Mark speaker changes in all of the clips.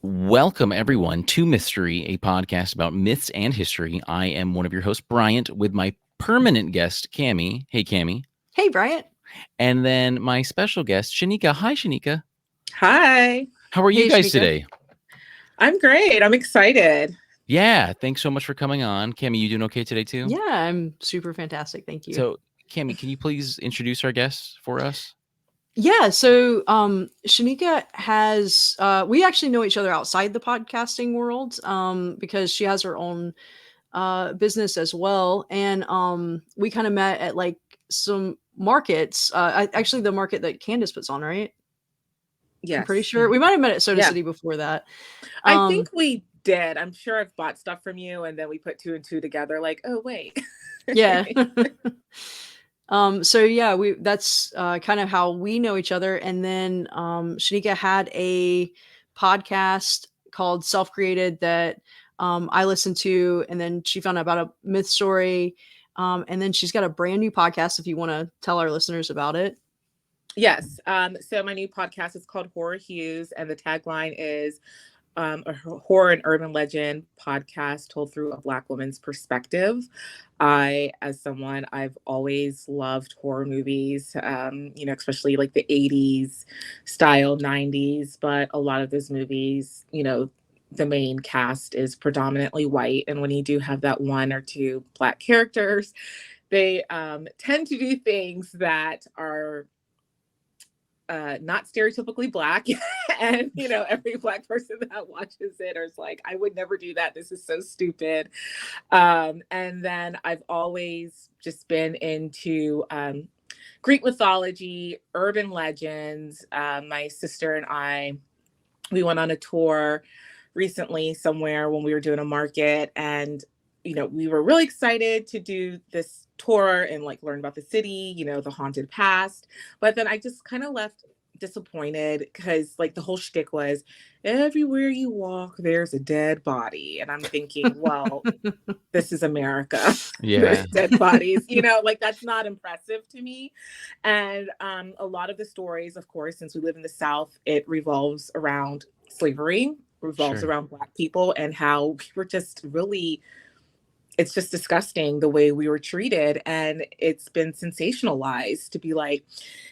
Speaker 1: Welcome, everyone, to Mythstorie, a podcast about myths and history. I am one of your hosts, Bryant, with my permanent guest, Cammie. Hey, Cammie.
Speaker 2: Hey, Bryant.
Speaker 1: And then my special guest, Shanika. Hi, Shanika.
Speaker 3: Hi.
Speaker 1: How are you
Speaker 2: Hey,
Speaker 1: guys
Speaker 2: Shanika.
Speaker 1: today?
Speaker 3: I'm great. I'm excited.
Speaker 1: Yeah, thanks so much for coming on. Cammie, you doing okay today, too?
Speaker 2: Yeah, I'm super fantastic. Thank you.
Speaker 1: So, Cammie, can you please introduce our guests for us?
Speaker 2: Yeah, so Shanika has we actually know each other outside the podcasting world because she has her own business as well, and we kind of met at like some markets. Actually, the market that Candace puts on, right? I'm pretty
Speaker 3: Yes.
Speaker 2: sure we might have met at Soda
Speaker 3: Yeah.
Speaker 2: City before that.
Speaker 3: I think we did. I'm sure I've bought stuff from you and then we put two and two together like, oh wait.
Speaker 2: Yeah. So yeah, we that's kind of how we know each other. And then Shanika had a podcast called Self Created that I listened to, and then she found out about a myth story. And then she's got a brand new podcast if you want to tell our listeners about it.
Speaker 3: Yes. So my new podcast is called Horror Hues, and the tagline is a horror and urban legend podcast told through a Black woman's perspective. As someone, I've always loved horror movies, especially like the 80s style, 90s, but a lot of those movies, the main cast is predominantly white. And when you do have that one or two Black characters, they tend to do things that are not stereotypically Black. And every Black person that watches it is like, I would never do that, this is so stupid. And then I've always just been into Greek mythology, urban legends. My sister and we went on a tour recently somewhere when we were doing a market, and we were really excited to do this tour and like learn about the city, the haunted past. But then I just kind of left disappointed because like the whole shtick was everywhere you walk, there's a dead body. And I'm thinking, well, this is America.
Speaker 1: Yeah.
Speaker 3: There's dead bodies, like that's not impressive to me. And a lot of the stories, of course, since we live in the South, it revolves around slavery, revolves around Black people, and how we were just really, it's just disgusting the way we were treated. And it's been sensationalized to be like,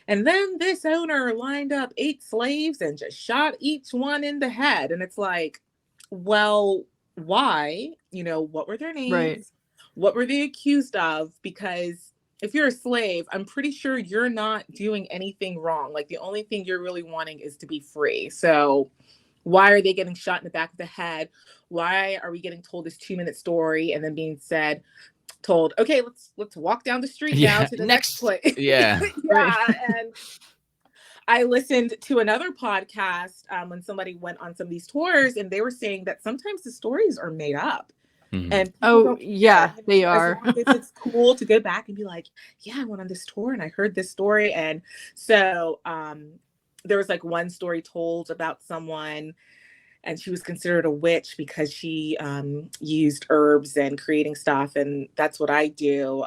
Speaker 3: and then this owner lined up 8 slaves and just shot each one in the head. And it's like, well, why? What were their names?
Speaker 2: Right.
Speaker 3: What were they accused of? Because if you're a slave, I'm pretty sure you're not doing anything wrong. Like the only thing you're really wanting is to be free. So why are they getting shot in the back of the head? Why are we getting told this 2-minute story and then being told, okay, let's walk down the street now to the next place.
Speaker 1: Yeah.
Speaker 3: And I listened to another podcast when somebody went on some of these tours, and they were saying that sometimes the stories are made up.
Speaker 1: Mm-hmm.
Speaker 3: And
Speaker 2: yeah, they are.
Speaker 3: It's cool to go back and be like, yeah, I went on this tour and I heard this story. And so there was like one story told about someone, and she was considered a witch because she used herbs and creating stuff, and that's what I do.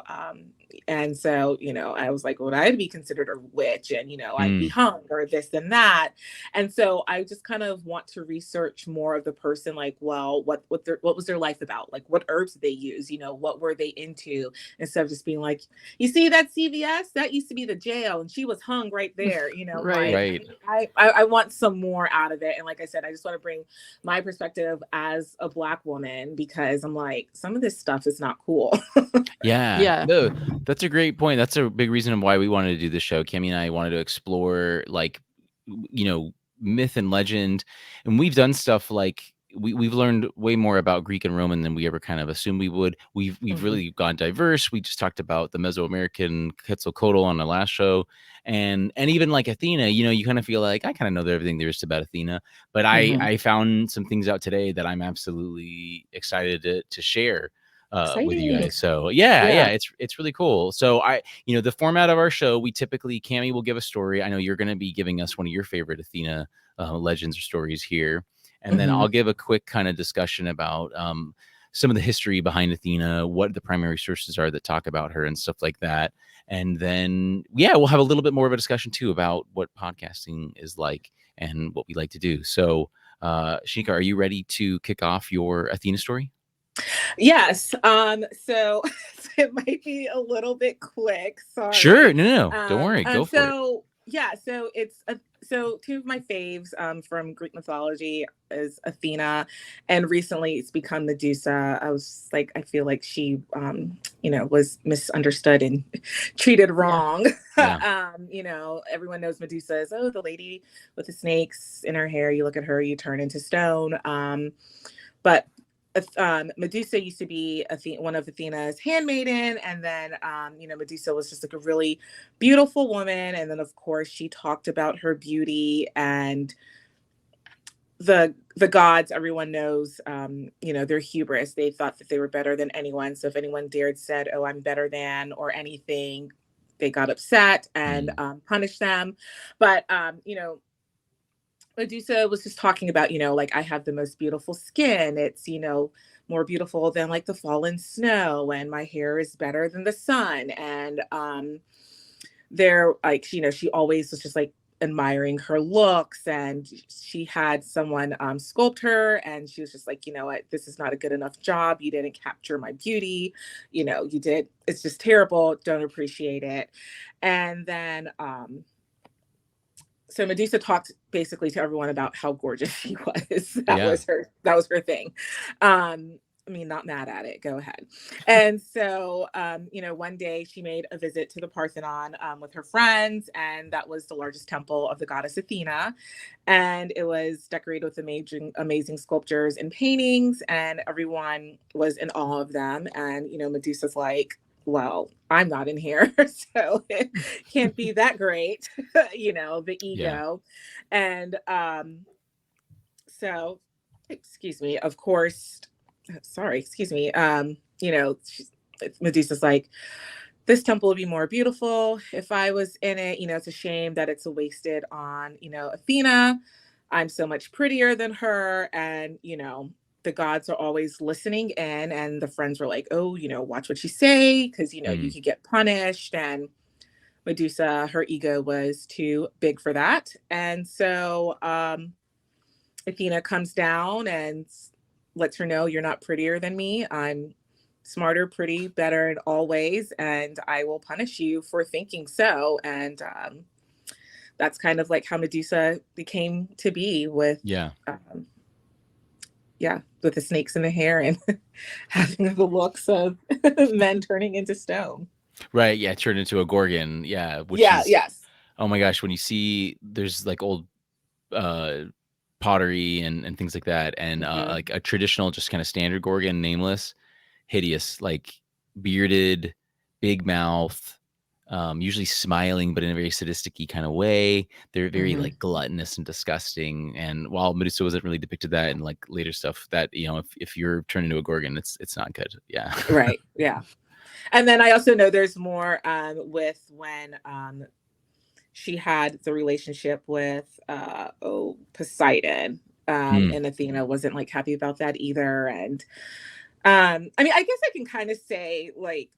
Speaker 3: And so, I was like, well, I'd be considered a witch, and, I'd be hung or this and that. And so I just kind of want to research more of the person, like, well, what was their life about? Like, what herbs did they use? What were they into? Instead of just being like, you see that CVS? That used to be the jail, and she was hung right there,
Speaker 2: Right.
Speaker 3: I want some more out of it. And like I said, I just want to bring my perspective as a Black woman, because I'm like, some of this stuff is not cool.
Speaker 1: Yeah. No, that's a great point. That's a big reason why we wanted to do this show. Cammie and I wanted to explore like, myth and legend. And we've done stuff like we've learned way more about Greek and Roman than we ever kind of assumed we would. We've really gone diverse. We just talked about the Mesoamerican Quetzalcoatl on the last show. And even like Athena, you kind of feel like I kind of know everything there is about Athena. But I found some things out today that I'm absolutely excited to share with you guys. So yeah, it's really cool. So the format of our show, we typically, Cammie will give a story. I know you're going to be giving us one of your favorite Athena legends or stories here. And then I'll give a quick kind of discussion about some of the history behind Athena, what the primary sources are that talk about her and stuff like that. And then, we'll have a little bit more of a discussion too about what podcasting is like and what we like to do. So Shanika, are you ready to kick off your Athena story?
Speaker 3: Yes. So it might be a little bit quick. Sorry.
Speaker 1: Sure. No. Don't worry. Go for it.
Speaker 3: Yeah, so so two of my faves from Greek mythology is Athena, and recently it's become Medusa. I feel like she was misunderstood and treated wrong.
Speaker 1: Yeah.
Speaker 3: Everyone knows Medusa is the lady with the snakes in her hair. You look at her, you turn into stone. But Medusa used to be one of Athena's handmaiden, and then Medusa was just like a really beautiful woman, and then of course she talked about her beauty and the gods. Everyone knows, their hubris. They thought that they were better than anyone. So if anyone said, "Oh, I'm better than," or anything, they got upset and punished them. But Medusa was just talking about, I have the most beautiful skin. It's, more beautiful than like the fallen snow, and my hair is better than the sun. And she always was just like admiring her looks, and she had someone sculpt her, and she was just like, what, this is not a good enough job. You didn't capture my beauty. You did. It's just terrible. Don't appreciate it. And then so Medusa talked basically to everyone about how gorgeous she was. That was her thing. Not mad at it. Go ahead. And so, one day she made a visit to the Parthenon with her friends, and that was the largest temple of the goddess Athena. And it was decorated with amazing sculptures and paintings, and everyone was in awe of them. And, Medusa's like, well, I'm not in here, so it can't be that great, the ego. And so, excuse me, of course, sorry, excuse me, Medusa's like, this temple would be more beautiful if I was in it. It's a shame that it's wasted on, Athena. I'm so much prettier than her. And, the gods are always listening in, and the friends were like, oh, watch what you say, because, you could get punished. And Medusa, her ego was too big for that. And so Athena comes down and lets her know, you're not prettier than me. I'm smarter, pretty, better in all ways, and I will punish you for thinking so. And that's kind of like how Medusa became to be with with the snakes in the hair and having the looks of men turning into stone.
Speaker 1: Right. Yeah. Turned into a Gorgon. Yeah.
Speaker 3: Yes.
Speaker 1: Oh my gosh. When you see, there's like old pottery and things like that. And like a traditional, just kind of standard Gorgon, nameless, hideous, like bearded, big mouth, usually smiling, but in a very sadistic-y kind of way. They're very like gluttonous and disgusting. And while Medusa wasn't really depicted that in like later stuff, that, if you're turned into a Gorgon, it's not good. Yeah.
Speaker 3: Right. Yeah. And then I also know there's more with when she had the relationship with Poseidon. And Athena wasn't like happy about that either. And I guess I can kind of say, like,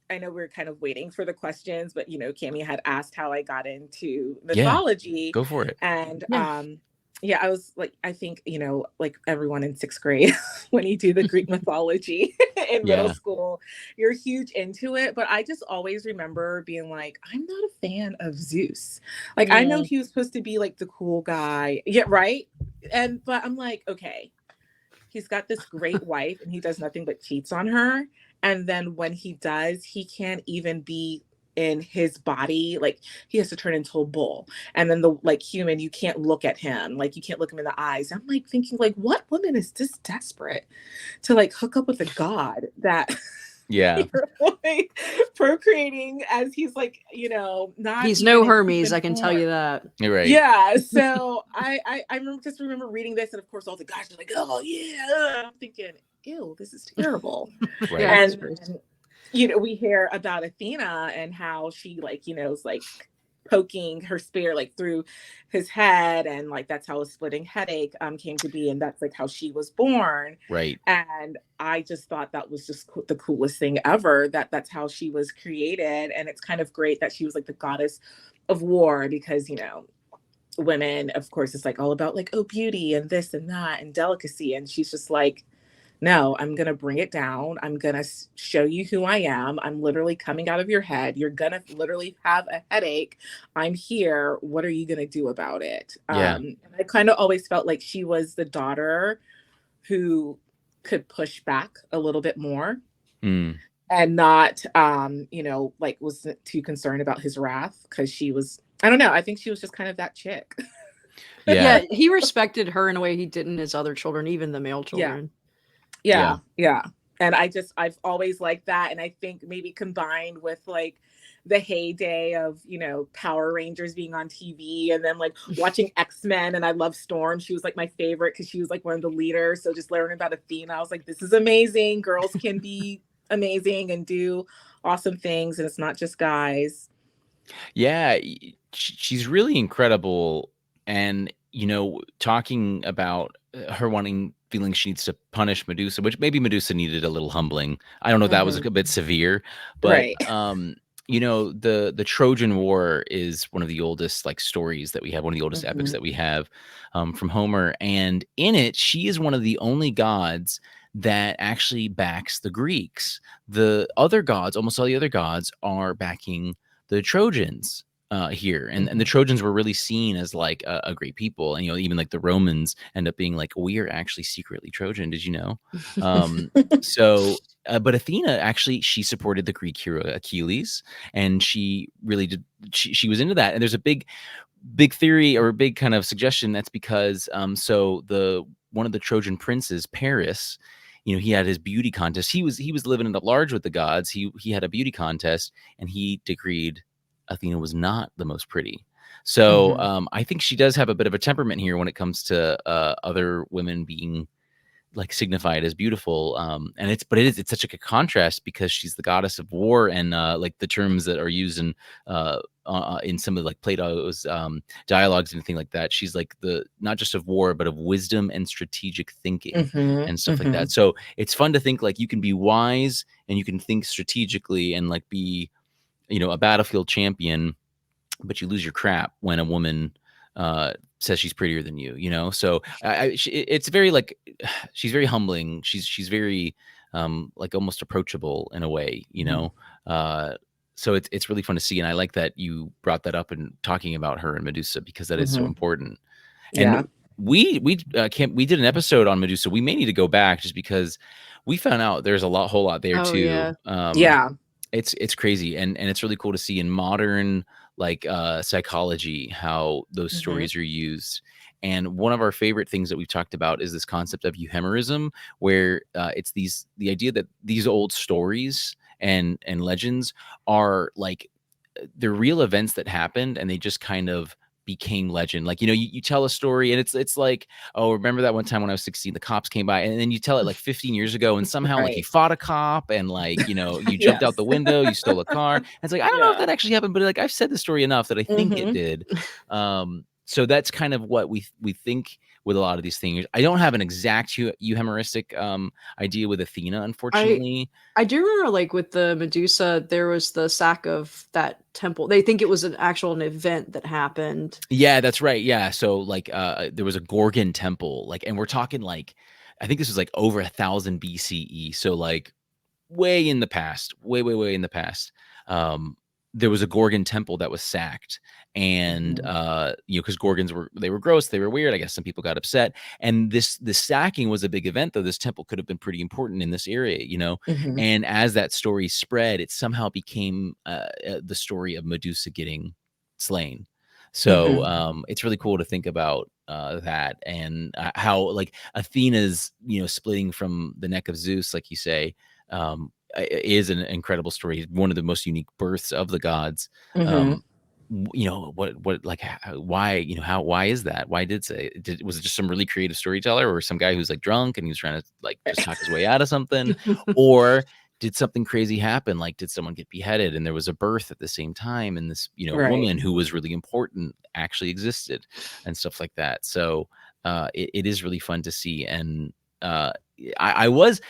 Speaker 3: I know we're kind of waiting for the questions, but Cami had asked how I got into mythology.
Speaker 1: Go for it.
Speaker 3: And I was like, I think, like everyone in 6th grade, when you do the Greek mythology in middle school, you're huge into it. But I just always remember being like, I'm not a fan of Zeus. Like, I know he was supposed to be like the cool guy. Yeah, right. But I'm like, okay, he's got this great wife and he does nothing but cheats on her. And then when he does, he can't even be in his body. Like, he has to turn into a bull. And then the like human, you can't look at him. Like, you can't look him in the eyes. I'm like thinking, like, what woman is this desperate to like hook up with a god that you're like procreating as he's like, not.
Speaker 2: He's no Hermes, I can tell you that.
Speaker 1: You're right.
Speaker 3: Yeah. So I remember reading this, and of course all the guys are like, oh yeah. I'm thinking, ew, this is terrible.
Speaker 1: Right.
Speaker 3: And we hear about Athena and how she is like poking her spear like through his head, and like that's how a splitting headache came to be, and that's like how she was born.
Speaker 1: Right.
Speaker 3: And I just thought that was just the coolest thing ever, that's how she was created. And it's kind of great that she was like the goddess of war, because women, of course, it's like all about like, oh, beauty and this and that and delicacy. And she's just like, no, I'm going to bring it down. I'm going to show you who I am. I'm literally coming out of your head. You're going to literally have a headache. I'm here. What are you going to do about it?
Speaker 1: Yeah.
Speaker 3: And I kind of always felt like she was the daughter who could push back a little bit more. And not, like wasn't too concerned about his wrath, because she was, I don't know. I think she was just kind of that chick.
Speaker 2: Yeah, he respected her in a way he didn't his other children, even the male children.
Speaker 3: Yeah. And I've always liked that. And I think maybe combined with like the heyday of, Power Rangers being on TV, and then like watching X-Men, and I love Storm. She was like my favorite because she was like one of the leaders. So just learning about Athena, I was like, this is amazing. Girls can be amazing and do awesome things, and it's not just guys.
Speaker 1: Yeah, she's really incredible. And talking about her feeling she needs to punish Medusa, which maybe Medusa needed a little humbling. I don't know if that was a bit severe, but
Speaker 3: Right.
Speaker 1: The Trojan War is one of the oldest like stories that we have, one of the oldest epics that we have from Homer, and in it she is one of the only gods that actually backs the Greeks. The other gods, almost all the other gods, are backing the Trojans here, and the Trojans were really seen as like a great people, and even like the Romans end up being like, we are actually secretly Trojan. Did you know? But Athena actually, she supported the Greek hero Achilles, and she really did. She was into that, and there's a big theory or a big kind of suggestion that's because one of the Trojan princes, Paris, he had his beauty contest. He was living it up large with the gods. He had a beauty contest, and he decreed Athena was not the most pretty. So I think she does have a bit of a temperament here when it comes to other women being like signified as beautiful. And it's such a contrast because she's the goddess of war, and like the terms that are used in some of like Plato's dialogues and anything like that. She's like the not just of war, but of wisdom and strategic thinking and stuff like that. So it's fun to think like you can be wise and you can think strategically and like be, a battlefield champion, but you lose your crap when a woman says she's prettier than you. So it's very like, she's very humbling. She's very like almost approachable in a way, so it's really fun to see. And I like that you brought that up and talking about her and Medusa, because that is so important. And we did an episode on Medusa. We may need to go back just because we found out there's a whole lot there too.
Speaker 3: Yeah.
Speaker 1: It's crazy, and it's really cool to see in modern like psychology how those stories are used. And one of our favorite things that we've talked about is this concept of euhemerism, where it's the idea that these old stories and legends are like they're real events that happened, and they just kind of became legend. Like, you tell a story and it's like, oh, remember that one time when I was 16, the cops came by, and then you tell it like 15 years ago, and somehow like you fought a cop, and like, you jumped out the window, you stole a car. And it's like, I don't know if that actually happened, but like I've said the story enough that I think it did. So that's kind of what we think with a lot of these things. I don't have an exact euhemeristic idea with Athena, unfortunately.
Speaker 2: I do remember, like with the Medusa, there was the sack of that temple. They think it was an event that happened.
Speaker 1: Yeah, that's right. Yeah, so like there was a Gorgon temple, like, and we're talking like, I think this was like over 1000 BCE. So like way in the past, way in the past. There was a Gorgon temple that was sacked, and because Gorgons were gross, they were weird. I guess some people got upset, and this sacking was a big event, though. This temple could have been pretty important in this area, And as that story spread, it somehow became the story of Medusa getting slain. So it's really cool to think about that, and how like Athena's splitting from the neck of Zeus, like you say. Is an incredible story, one of the most unique births of the gods. What like why why is that? Why was it just some really creative storyteller, or some guy who's like drunk and he was trying to like just talk his way out of something, or did something crazy happen? Like, did someone get beheaded and there was a birth at the same time, and this woman who was really important actually existed, and stuff like that. So it is really fun to see. And I wanted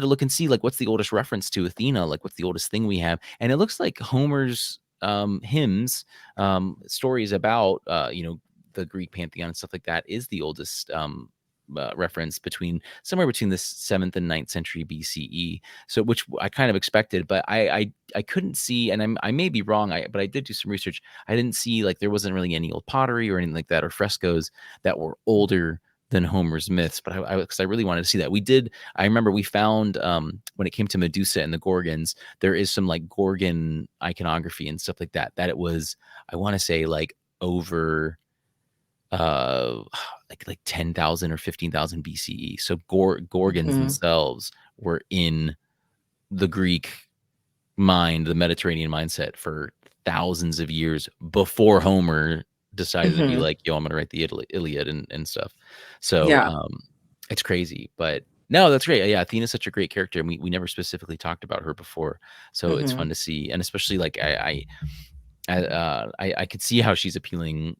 Speaker 1: to look and see like what's the oldest reference to Athena, like what's the oldest thing we have, and it looks like Homer's hymns, stories about the Greek pantheon and stuff like that is the oldest reference somewhere between the 7th and 9th century BCE. So, which I kind of expected, but I couldn't see, and I may be wrong, but I did do some research. I didn't see, like, there wasn't really any old pottery or anything like that, or frescoes that were older than Homer's myths, but because I really wanted to see that. I remember we found, when it came to Medusa and the Gorgons, there is some like Gorgon iconography and stuff like that it was, I want to say, like over like 10,000 or 15,000 BCE. So Gorgons themselves were in the Greek mind, the Mediterranean mindset, for thousands of years before Homer decided to be like, yo, I'm gonna write the Iliad and stuff. So it's crazy, but no, that's great. Yeah, Athena's such a great character, and we never specifically talked about her before, so it's fun to see. And especially, like, I could see how she's appealing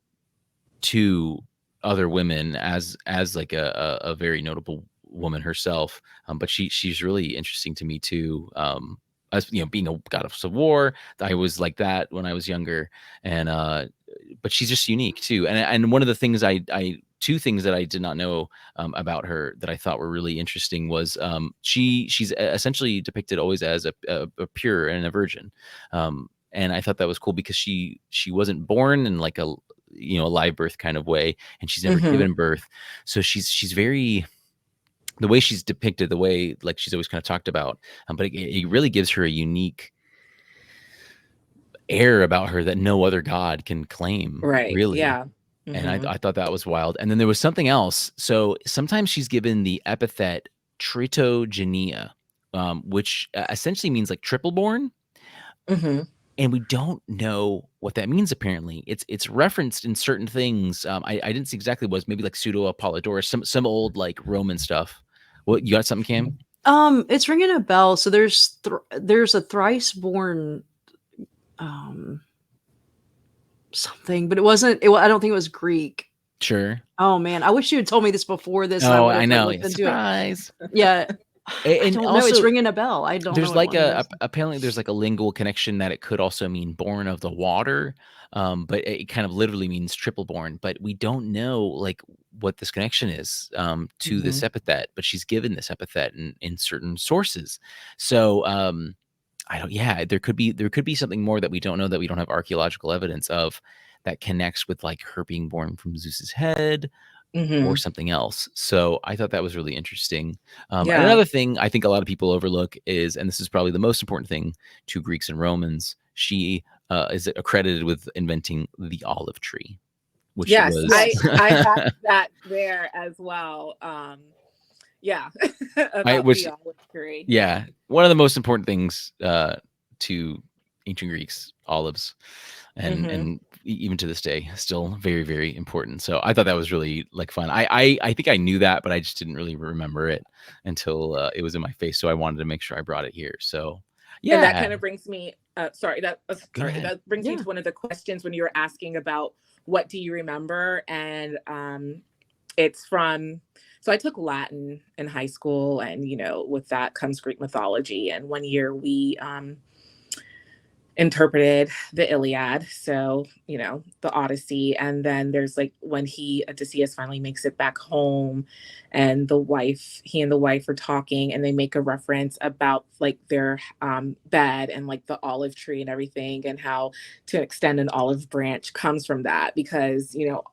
Speaker 1: to other women as like a very notable woman herself, but she's really interesting to me too. As being a goddess of war, I was like that when I was younger, and but she's just unique too. And one of the things two things that I did not know about her that I thought were really interesting was she's essentially depicted always as a pure and a virgin, and I thought that was cool because she wasn't born in like a live birth kind of way, and she's never given birth, so she's very, the way she's depicted, the way like she's always kind of talked about, but it really gives her a unique air about her that no other god can claim, really.
Speaker 3: Yeah.
Speaker 1: And I thought that was wild. And then there was something else. So sometimes she's given the epithet tritogenia, which essentially means like triple born. And we don't know what that means. Apparently, it's referenced in certain things. I didn't see exactly what it was. Maybe like pseudo Apollodorus, some old like Roman stuff. What, you got something, Cam?
Speaker 2: It's ringing a bell. So there's a thrice born something, but it wasn't. I don't think it was Greek.
Speaker 1: Sure.
Speaker 2: Oh man, I wish you had told me this before this.
Speaker 1: Oh, I know. Surprise.
Speaker 2: Yeah.
Speaker 1: And
Speaker 2: I don't
Speaker 1: also,
Speaker 2: know. It's ringing a bell. I don't.
Speaker 1: There's
Speaker 2: know
Speaker 1: like apparently there's like a lingual connection that it could also mean born of the water, but it kind of literally means triple born. But we don't know like what this connection is to this epithet. But she's given this epithet in certain sources. So there could be something more that we don't know, that we don't have archaeological evidence of, that connects with like her being born from Zeus's head. Or something else. So I thought that was really interesting. And another thing I think a lot of people overlook is, and this is probably the most important thing to Greeks and Romans, she is accredited with inventing the olive tree. Which was...
Speaker 3: I have that there as well. About the olive tree.
Speaker 1: Yeah, one of the most important things to ancient Greeks, olives. And even to this day, still very, very important. So I thought that was really like fun. I think I knew that, but I just didn't really remember it until it was in my face. So I wanted to make sure I brought it here. So yeah,
Speaker 3: and that kind of brings me. That brings me to one of the questions when you were asking about what do you remember, and it's from. So I took Latin in high school, and with that comes Greek mythology. And one year we interpreted the Iliad, so the Odyssey, and then there's like when Odysseus finally makes it back home, and he and the wife are talking, and they make a reference about like their bed and like the olive tree and everything, and how to extend an olive branch comes from that, because so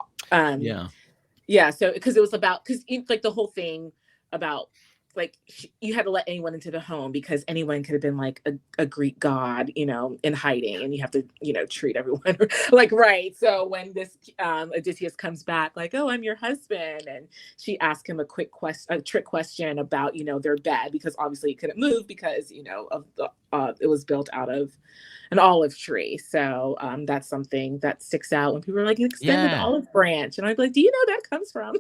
Speaker 3: because it was about, because like the whole thing about like you had to let anyone into the home, because anyone could have been like a Greek god, in hiding, and you have to, treat everyone like right. So when this Odysseus comes back, like, oh, I'm your husband, and she asked him a trick question about, their bed, because obviously it couldn't move because, of the it was built out of an olive tree. So that's something that sticks out when people are like, an extended olive branch, and I'd be like, do you know that comes from?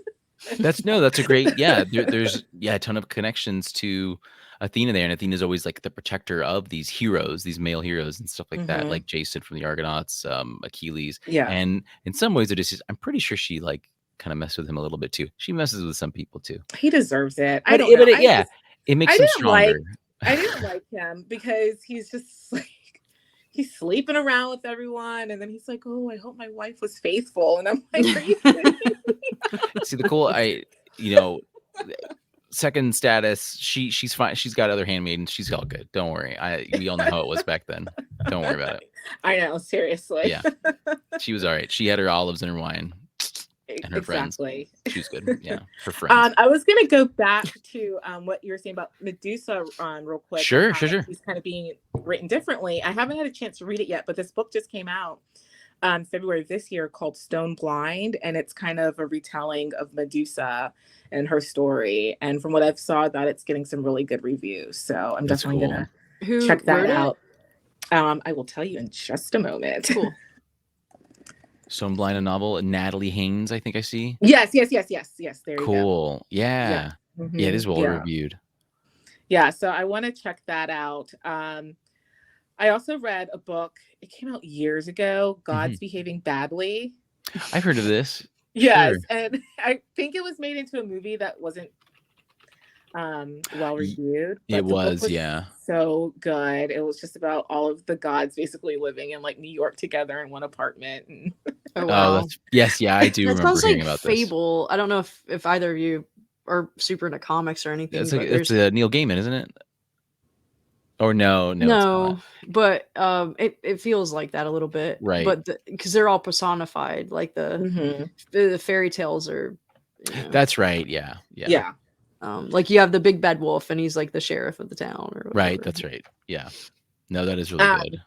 Speaker 1: That's a great, there's a ton of connections to Athena there, and Athena's always like the protector of these heroes, these male heroes and stuff like that, like Jason from the Argonauts, Achilles, and in some ways Odysseus, I'm pretty sure she like kind of messed with him a little bit too. She messes with some people too.
Speaker 3: He deserves it.
Speaker 1: But it makes him stronger.
Speaker 3: I didn't like him because he's just like, he's sleeping around with everyone. And then he's like, oh, I hope my wife was faithful. And I'm like, are you kidding me?
Speaker 1: See, second status, she's fine. She's got other handmaidens. She's all good. Don't worry. We all know how it was back then. Don't worry about it.
Speaker 3: I know, seriously.
Speaker 1: Yeah. She was all right. She had her olives and her wine. And her friends. She was good. Yeah, her friends.
Speaker 3: I was gonna go back to what you were saying about Medusa real quick.
Speaker 1: Sure.
Speaker 3: She's kind of being written differently. I haven't had a chance to read it yet, but this book just came out February of this year called Stone Blind, and it's kind of a retelling of Medusa and her story. And from what I've saw, that it's getting some really good reviews. So I'm definitely gonna check that out. I will tell you in just a moment.
Speaker 2: Cool.
Speaker 1: Stone Blind, a novel. Natalie Haynes, I think I see.
Speaker 3: Yes. There you go.
Speaker 1: Cool. Yeah. Mm-hmm. Yeah, it is well reviewed.
Speaker 3: Yeah, so I want to check that out. I also read a book. It came out years ago. God's Behaving Badly.
Speaker 1: I've heard of this.
Speaker 3: Yes, sure. And I think it was made into a movie that wasn't well reviewed. But
Speaker 1: it was, yeah.
Speaker 3: So good. It was just about all of the gods basically living in like New York together in one apartment. And
Speaker 2: oh wow!
Speaker 1: Yes, I do remember hearing about
Speaker 2: this. Fable. I don't know if either of you are super into comics or anything.
Speaker 1: It's Neil Gaiman, isn't it? Or no,
Speaker 2: but it feels like that a little bit,
Speaker 1: right?
Speaker 2: But because they're all personified, like the fairy tales are.
Speaker 1: That's right. Yeah.
Speaker 2: Like you have the big bad wolf, and he's like the sheriff of the town, or whatever.
Speaker 1: Right. That's right. Yeah. No, that is really good.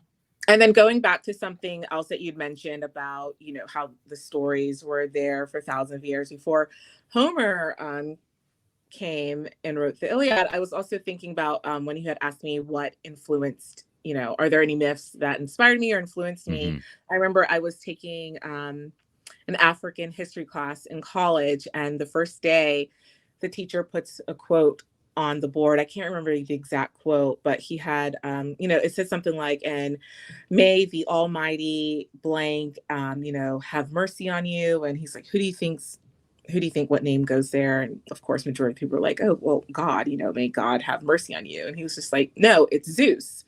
Speaker 3: And then going back to something else that you'd mentioned about, how the stories were there for thousands of years before Homer came and wrote the Iliad. I was also thinking about when you had asked me what influenced, are there any myths that inspired me or influenced me? I remember I was taking an African history class in college, and the first day the teacher puts a quote on the board. I can't remember the exact quote, but he had, it said something like, and may the almighty blank, have mercy on you. And he's like, who do you think what name goes there? And of course, majority of people were like, oh, well, God, may God have mercy on you. And he was just like, no, it's Zeus.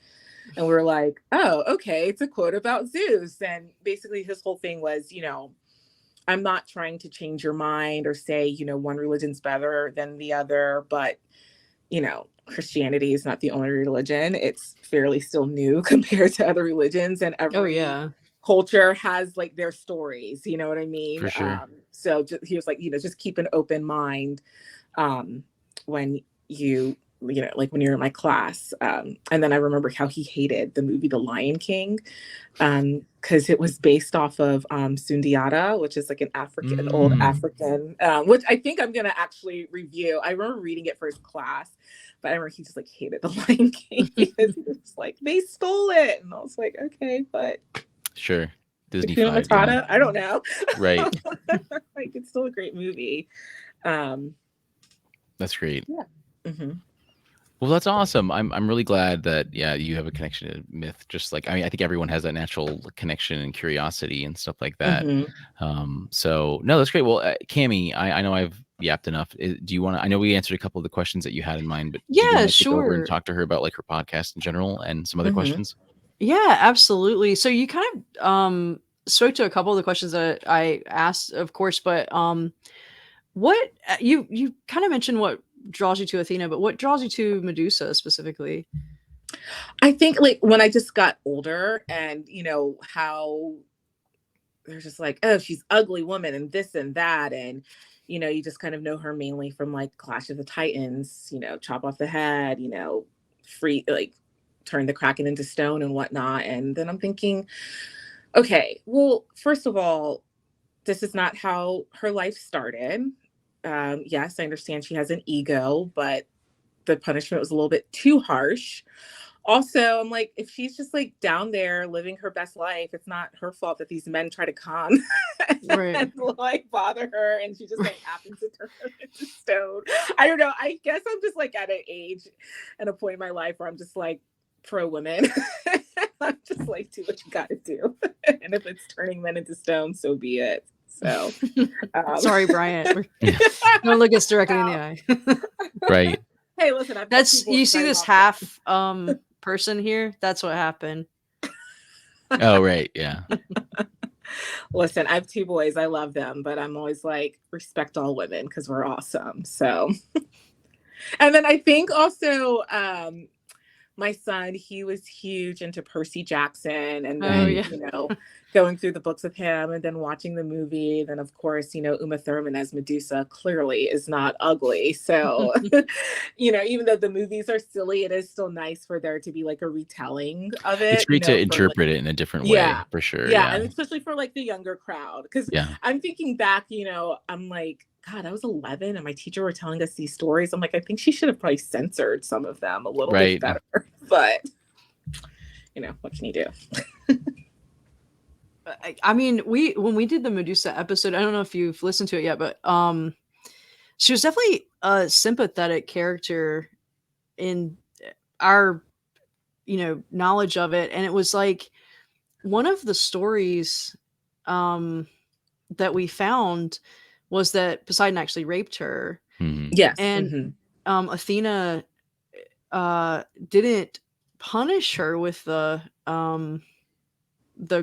Speaker 3: And we were like, oh, okay. It's a quote about Zeus. And basically his whole thing was, I'm not trying to change your mind or say, one religion's better than the other, but Christianity is not the only religion. It's fairly still new compared to other religions, and every culture has like their stories. You know what I mean?
Speaker 1: For sure.
Speaker 3: So he was like, just keep an open mind when you like when you're in my class. And then I remember how he hated the movie The Lion King because it was based off of Sundiata, which is like an old African, which I think I'm going to actually review. I remember reading it for his class, but I remember he just like hated The Lion King because he was like, they stole it. And I was like, okay, but.
Speaker 1: Sure. Disney
Speaker 3: Hakuna Matata? I don't know.
Speaker 1: Right.
Speaker 3: Like, it's still a great movie.
Speaker 1: That's great.
Speaker 3: Yeah. Mm-hmm.
Speaker 1: Well, that's awesome. I'm really glad that you have a connection to myth. Just like I think everyone has that natural connection and curiosity and stuff like that. So no, that's great. Well, Cammie, I know I've yapped enough. Do you want to? I know we answered a couple of the questions that you had in mind, but do you want to take over and talk to her about like her podcast in general and some other questions?
Speaker 2: Yeah, absolutely. So you kind of spoke to a couple of the questions that I asked, of course, but what you kind of mentioned what draws you to Athena, but what draws you to Medusa specifically?
Speaker 3: I think like when I just got older and how they're just like, oh, she's ugly woman and this and that, and you just kind of know her mainly from like Clash of the Titans, chop off the head, free, like turn the Kraken into stone and whatnot. And then I'm thinking, okay, well, first of all, this is not how her life started. Yes, I understand she has an ego, but the punishment was a little bit too harsh. Also, I'm like, if she's just like down there living her best life, it's not her fault that these men try to come and like bother her, and she just like happens to turn her into stone. I don't know. I guess I'm just like at an age and a point in my life where I'm just like pro women. I'm just like, do what you gotta do. And if it's turning men into stone, so be it. So
Speaker 2: sorry, Bryant. Don't look us directly in the eye.
Speaker 1: Right.
Speaker 3: Hey, listen,
Speaker 2: that's you see this half person here. That's what happened.
Speaker 1: Oh, right. Yeah.
Speaker 3: Listen, I have 2 boys. I love them, but I'm always like, respect all women because we're awesome. So, and then I think also, my son, he was huge into Percy Jackson, and
Speaker 2: Oh
Speaker 3: then,
Speaker 2: yeah.
Speaker 3: going through the books of him and then watching the movie. Then, of course, Uma Thurman as Medusa clearly is not ugly. So, even though the movies are silly, it is still nice for there to be like a retelling of
Speaker 1: It's
Speaker 3: it,
Speaker 1: great to
Speaker 3: for like,
Speaker 1: interpret it in a different way,
Speaker 3: yeah.
Speaker 1: for sure.
Speaker 3: Yeah.
Speaker 1: Yeah.
Speaker 3: And especially for like the younger crowd. Because
Speaker 1: Yeah.
Speaker 3: I'm thinking back, I'm like, God, I was 11 and my teacher were telling us these stories. I'm like, I think she should have probably censored some of them a little bit
Speaker 1: Right.
Speaker 3: better. But, what can you do?
Speaker 2: I mean, when we did the Medusa episode, I don't know if you've listened to it yet, but she was definitely a sympathetic character in our knowledge of it, and it was like one of the stories that we found was that Poseidon actually raped her,
Speaker 3: Yes.
Speaker 2: and Athena didn't punish her with the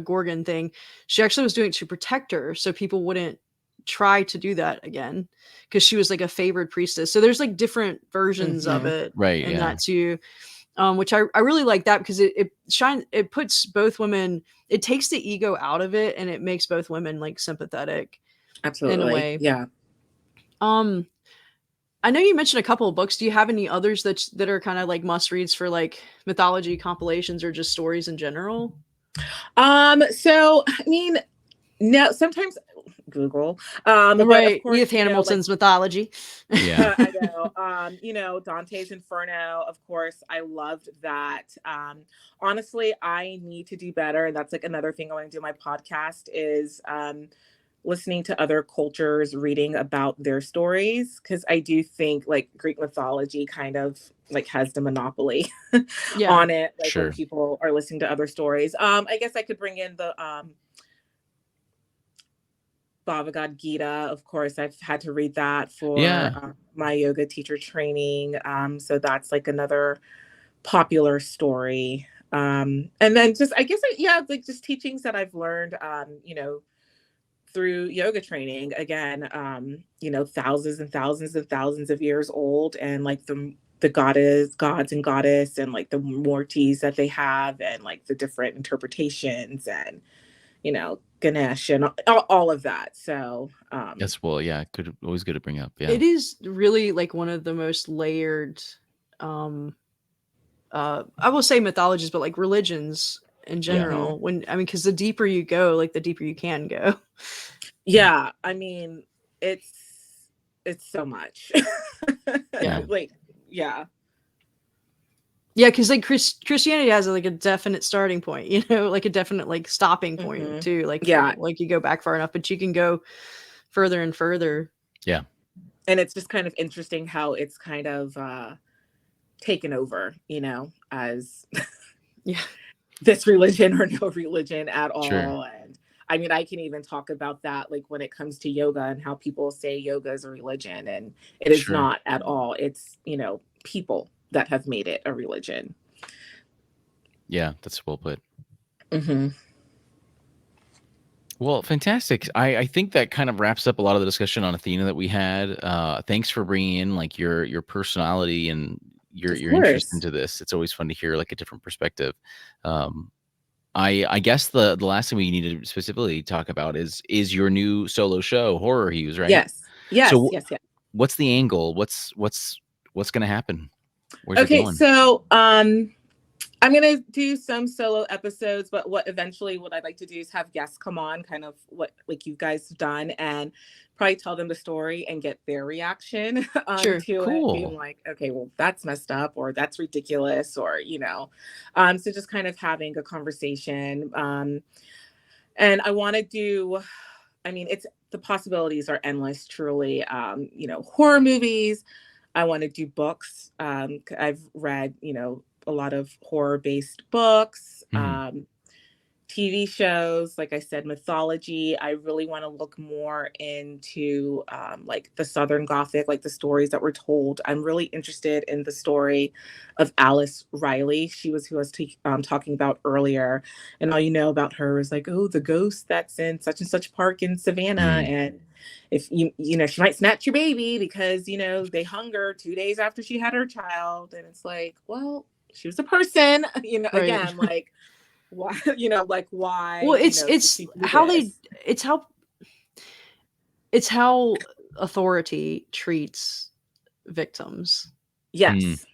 Speaker 2: Gorgon thing. She actually was doing it to protect her so people wouldn't try to do that again, because she was like a favored priestess. So there's like different versions of it,
Speaker 1: Right.
Speaker 2: and
Speaker 1: Yeah.
Speaker 2: that too, which I really like that, because it puts both women, it takes the ego out of it, and it makes both women like sympathetic.
Speaker 3: Absolutely.
Speaker 2: In a way.
Speaker 3: Yeah.
Speaker 2: I know you mentioned a couple of books. Do you have any others that are kind of like must reads for like mythology compilations or just stories in general?
Speaker 3: So I mean, no, sometimes Google.
Speaker 2: Right.
Speaker 3: But of course,
Speaker 2: Edith Hamilton's mythology.
Speaker 1: Yeah.
Speaker 3: I know. Dante's Inferno, of course, I loved that. Honestly, I need to do better. And that's like another thing I want to do my podcast is listening to other cultures, reading about their stories. Cause I do think like Greek mythology kind of like has the monopoly on it. Like
Speaker 1: Sure.
Speaker 3: when people are listening to other stories. I guess I could bring in the Bhagavad Gita. Of course, I've had to read that for my yoga teacher training. So that's like another popular story. And then just, I guess, like just teachings that I've learned, through yoga training. Again, thousands and thousands and thousands of years old, and like the gods and goddess, and like the mortis that they have, and like the different interpretations, and Ganesh, and all of that. So
Speaker 1: Yes, well, yeah, always good to bring up. Yeah.
Speaker 2: It is really like one of the most layered I will say mythologies, but like religions in general. Because the deeper you go, like the deeper you can go.
Speaker 3: Yeah, I mean, it's so much. Like, yeah.
Speaker 2: Yeah, because like Christianity has like a definite starting point, like a definite like stopping point too. Like, like you go back far enough, but you can go further and further.
Speaker 1: Yeah.
Speaker 3: And it's just kind of interesting how it's kind of taken over, as this religion or no religion at all.
Speaker 1: Sure.
Speaker 3: And I mean, I can even talk about that, like when it comes to yoga and how people say yoga is a religion, and it is not at all. It's, people that have made it a religion.
Speaker 1: Yeah, that's well put. Well, fantastic. I think that kind of wraps up a lot of the discussion on Athena that we had. Thanks for bringing in like your personality and your interest into this. It's always fun to hear like a different perspective. I guess the last thing we need to specifically talk about is your new solo show, Horror Hues, right?
Speaker 3: Yes.
Speaker 1: So
Speaker 3: yes.
Speaker 1: What's the angle? What's going to happen? Where's it going?
Speaker 3: So I'm going to do some solo episodes, but what I'd like to do is have guests come on, kind of what like you guys have done, and probably tell them the story and get their reaction to it, being like, okay, well, that's messed up, or that's ridiculous, or, so just kind of having a conversation. And I want to do, the possibilities are endless, truly. Horror movies. I want to do books. I've read, a lot of horror-based books, TV shows, like I said, mythology. I really want to look more into like the Southern Gothic, like the stories that were told. I'm really interested in the story of Alice Riley. She was who I was talking about earlier. And all you know about her is like, oh, the ghost that's in such and such park in Savannah. And if you know, she might snatch your baby because, you know, they hung her 2 days after she had her child. And it's like, well, she was a person, you know,
Speaker 2: Right.
Speaker 3: again, like, why, you know, like why,
Speaker 2: Well,
Speaker 3: you know, did she do
Speaker 2: how
Speaker 3: this?
Speaker 2: it's how authority treats victims.
Speaker 3: Yes.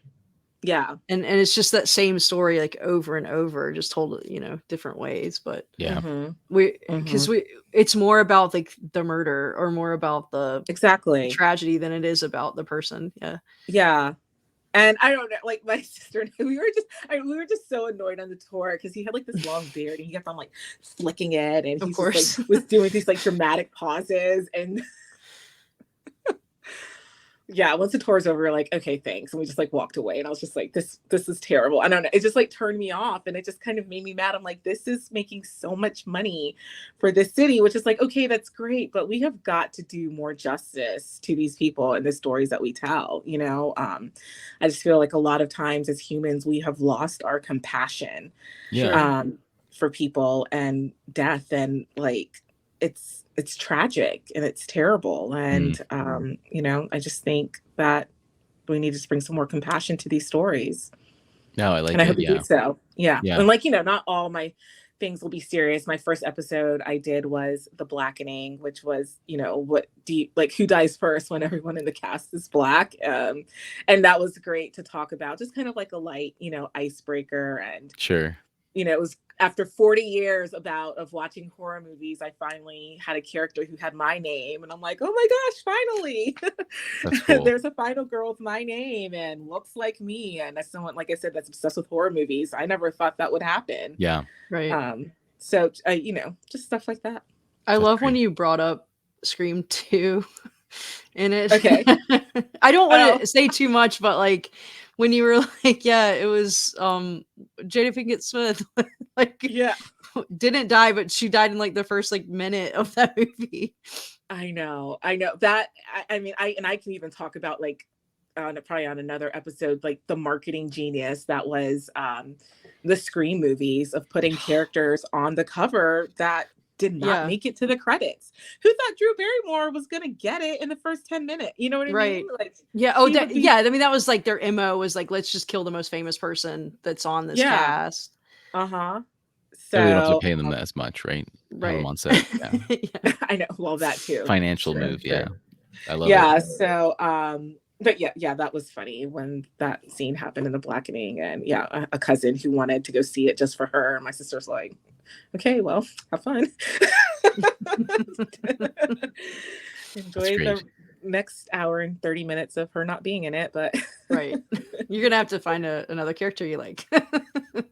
Speaker 3: Yeah.
Speaker 2: And it's just that same story like over and over, just told, you know, different ways. But
Speaker 1: Yeah.
Speaker 2: because it's more about like the murder or more about the
Speaker 3: Exactly
Speaker 2: tragedy than it is about the person. Yeah.
Speaker 3: Yeah. And I don't know, like my sister and I, we were just so annoyed on the tour because he had like this long beard and he kept on like flicking it, and he just like was doing these like dramatic pauses, and yeah, once the tour's over, we're like, okay, thanks, and we just like walked away, and I was just like, this is terrible. I don't know, it just like turned me off, and it just kind of made me mad. I'm like, this is making so much money for this city, which is like, okay, that's great, but we have got to do more justice to these people and the stories that we tell, you know. I just feel like a lot of times as humans we have lost our compassion for people and death, and like it's tragic and it's terrible. And you know, I just think that we need to bring some more compassion to these stories.
Speaker 1: No, I like
Speaker 3: and I
Speaker 1: it.
Speaker 3: hope we do so. Yeah.
Speaker 1: Yeah.
Speaker 3: And like, you know, not all my things will be serious. My first episode I did was The Blackening, which was, you know, like who dies first when everyone in the cast is black. And that was great to talk about, just kind of like a light, you know, icebreaker. And
Speaker 1: Sure.
Speaker 3: you know, it was after 40 years of watching horror movies, I finally had a character who had my name, and I'm like, oh my gosh, finally.
Speaker 1: That's cool.
Speaker 3: There's a final girl with my name and looks like me, and as someone, like I said, that's obsessed with horror movies, I never thought that would happen.
Speaker 1: Yeah.
Speaker 2: Right.
Speaker 3: So you know, just stuff like that.
Speaker 2: I love when you brought up Scream 2 in it.
Speaker 3: Okay.
Speaker 2: I don't want to say too much, but like when you were like, yeah, it was Jada Pinkett Smith like didn't die, but she died in like the first like minute of that movie.
Speaker 3: I know that. I mean, I can even talk about like probably on another episode, like the marketing genius that was the Scream movies of putting characters on the cover that did not make it to the credits. Who thought Drew Barrymore was gonna get it in the first 10 minutes? You know what I mean? Like,
Speaker 2: yeah. Oh, yeah. I mean, that was like their MO was like, let's just kill the most famous person that's on this cast.
Speaker 3: So
Speaker 1: we don't have to pay them as much, right? Have them on set. Yeah.
Speaker 3: I know. Well, that too.
Speaker 1: Financial move. Yeah. I love it.
Speaker 3: Yeah. So, but yeah, that was funny when that scene happened in The Blackening, and a cousin who wanted to go see it just for her, and my sister's like, okay, well, have fun. Enjoy the next hour and 30 minutes of her not being in it, but
Speaker 2: right. You're gonna have to find another character you like.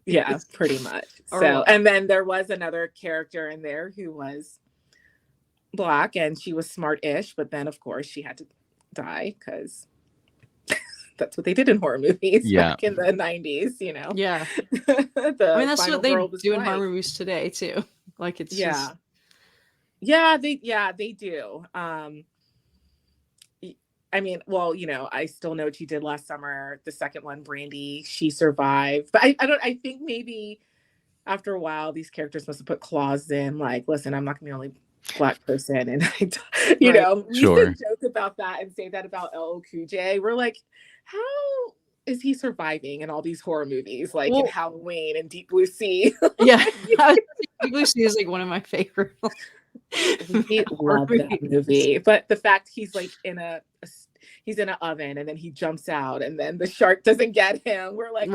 Speaker 3: Yeah, pretty much. So, and then there was another character in there who was black, and she was smart-ish, but then of course she had to die because that's what they did in horror movies back in the 90s, you know.
Speaker 2: Yeah. I mean, that's what they do in horror movies today too. Like it's
Speaker 3: they do. I mean, well, you know, I still know what she did last summer. The second one, Brandy, she survived. But I think maybe after a while, these characters must have put clauses in, like, listen, I'm not gonna be the only black person. And you know, we used to joke about that and say that about LL Cool J. We're like, how is he surviving in all these horror movies, like in Halloween and Deep Blue Sea?
Speaker 2: Yeah. Deep Blue Sea is like one of my favorite.
Speaker 3: We love that movie, but the fact he's like he's in an oven and then he jumps out and then the shark doesn't get him, we're like,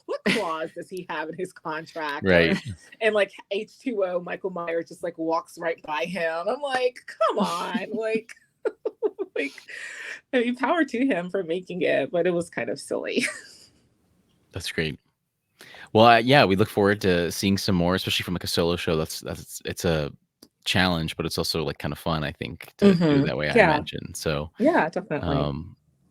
Speaker 3: what clause does he have in his contract?
Speaker 1: Right.
Speaker 3: And like H2O, Michael Myers just like walks right by him. I'm like, come on, like I mean, power to him for making it, but it was kind of silly.
Speaker 1: That's great. Well, we look forward to seeing some more, especially from like a solo show. It's a challenge, but it's also like kind of fun, I think, to do that way. I imagine. So
Speaker 3: yeah, definitely.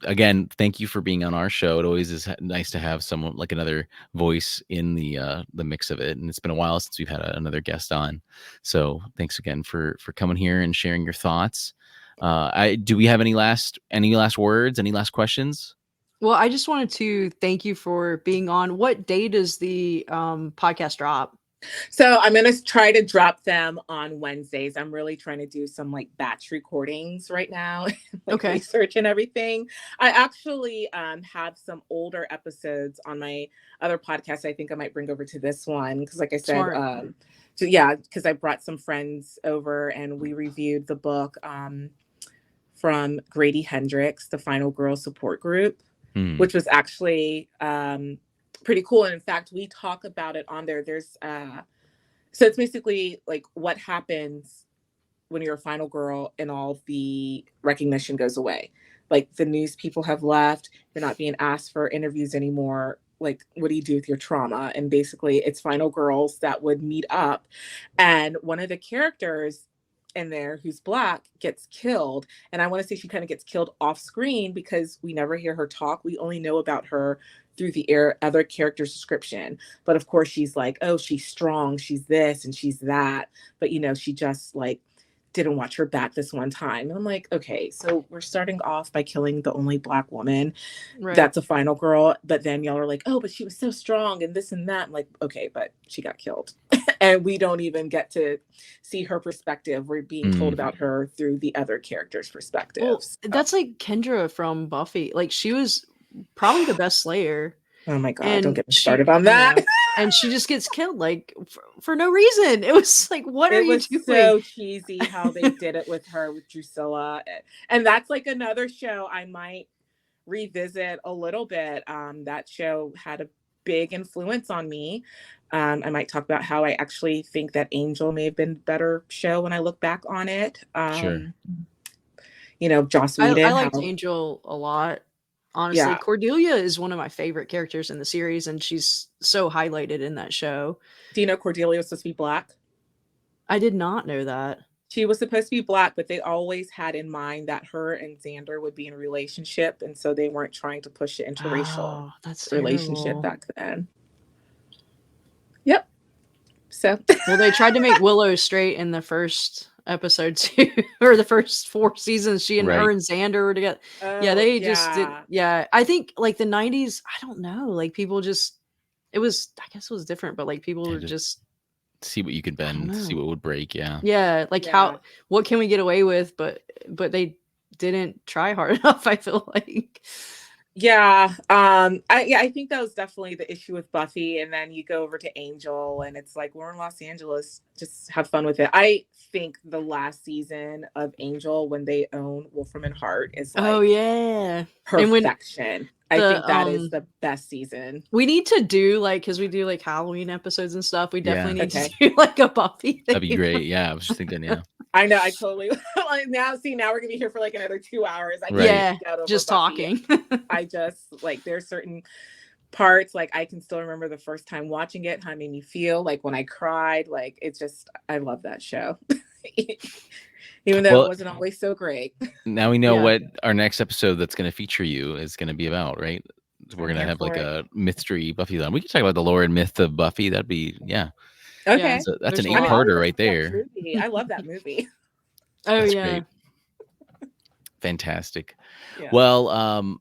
Speaker 1: again, thank you for being on our show. It always is nice to have someone like another voice in the mix of it. And it's been a while since we've had another guest on. So thanks again for coming here and sharing your thoughts. Do we have any last words? Any last questions?
Speaker 2: Well, I just wanted to thank you for being on. What day does the podcast drop?
Speaker 3: So I'm going to try to drop them on Wednesdays. I'm really trying to do some like batch recordings right now, like research and everything. I actually have some older episodes on my other podcast. I think I might bring over to this one because, like I said, because I brought some friends over and we reviewed the book from Grady Hendrix, the Final Girl Support Group, which was actually pretty cool. And in fact, we talk about it on there. There's so it's basically like what happens when you're a final girl and all the recognition goes away. Like the news people have left, you're not being asked for interviews anymore. Like, what do you do with your trauma? And basically it's final girls that would meet up. And one of the characters in there who's Black gets killed. And I want to say she kind of gets killed off screen because we never hear her talk. We only know about her through the other character's description. But of course she's like, oh, she's strong, she's this and she's that. But she just like didn't watch her back this one time. And I'm like, okay, so we're starting off by killing the only Black woman that's a final girl. But then y'all are like, oh, but she was so strong and this and that. I'm like, okay, but she got killed. And we don't even get to see her perspective. We're being told about her through the other character's perspective.
Speaker 2: Well, that's like Kendra from Buffy. Like she was probably the best Slayer.
Speaker 3: Oh my God, don't get me started on that.
Speaker 2: And she just gets killed like for no reason. It was like, what are you doing?
Speaker 3: It was so cheesy how they did it with her, with Drusilla. And that's like another show I might revisit a little bit. That show had a big influence on me. I might talk about how I actually think that Angel may have been a better show when I look back on it.
Speaker 1: Sure.
Speaker 3: Joss Whedon.
Speaker 2: I liked Angel a lot. Honestly, Cordelia is one of my favorite characters in the series, and she's so highlighted in that show.
Speaker 3: Do you know Cordelia was supposed to be Black?
Speaker 2: I did not know that.
Speaker 3: She was supposed to be Black, but they always had in mind that her and Xander would be in a relationship, and so they weren't trying to push the interracial relationship back then. Yep. So
Speaker 2: well, they tried to make Willow straight in the first episode too, or the first 4 seasons. She and her and Xander were together. Just did. Yeah, I think like the 90s. I don't know. Like people just, I guess it was different, but like people were just
Speaker 1: see what you could bend, see what would break.
Speaker 2: What can we get away with? But they didn't try hard enough. I feel like.
Speaker 3: I think that was definitely the issue with Buffy. And then you go over to Angel and it's like, we're in Los Angeles, just have fun with it. I think the last season of Angel, when they own Wolfram and Hart, is like perfection. I think that is the best season.
Speaker 2: We need to do because we do like Halloween episodes and stuff. We definitely need to do like a Buffy thing.
Speaker 1: That'd be great. Yeah, I was just thinking,
Speaker 3: I know. I totally now we're gonna be here for like another 2 hours.
Speaker 2: Just talking.
Speaker 3: I just like there's certain parts like I can still remember the first time watching it, how it made me feel, like when I cried. Like it's just, I love that show. Even though it wasn't always so great.
Speaker 1: Now we know what our next episode that's going to feature you is going to be about, right? We're going to have like a Mythstorie Buffy. We can talk about the lore and myth of Buffy. That'd be,
Speaker 3: okay.
Speaker 1: So that's an 8-parter right there.
Speaker 3: I love that movie.
Speaker 2: That's great.
Speaker 1: Fantastic. Well,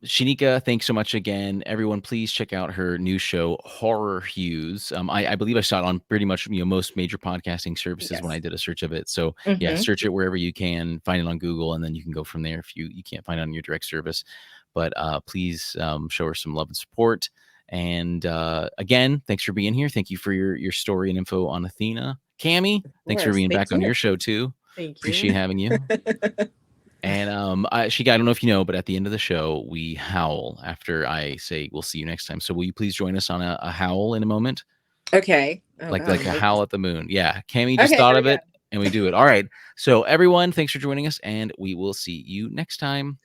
Speaker 1: Shanika, thanks so much again. Everyone, please check out her new show, Horror Hues. I believe I saw it on pretty much most major podcasting services when I did a search of it. So search it wherever you can, find it on Google, and then you can go from there if you can't find it on your direct service. But please show her some love and support. And again, thanks for being here. Thank you for your story and info on Athena. Cammie, thanks for being back on your show too.
Speaker 2: Thank you.
Speaker 1: Appreciate having you. And Shanika, I don't know if you know, but at the end of the show, we howl after I say we'll see you next time. So will you please join us on a howl in a moment?
Speaker 3: Okay.
Speaker 1: Like a howl at the moon. Yeah. Cammie just thought of it and we do it. All right. So everyone, thanks for joining us and we will see you next time.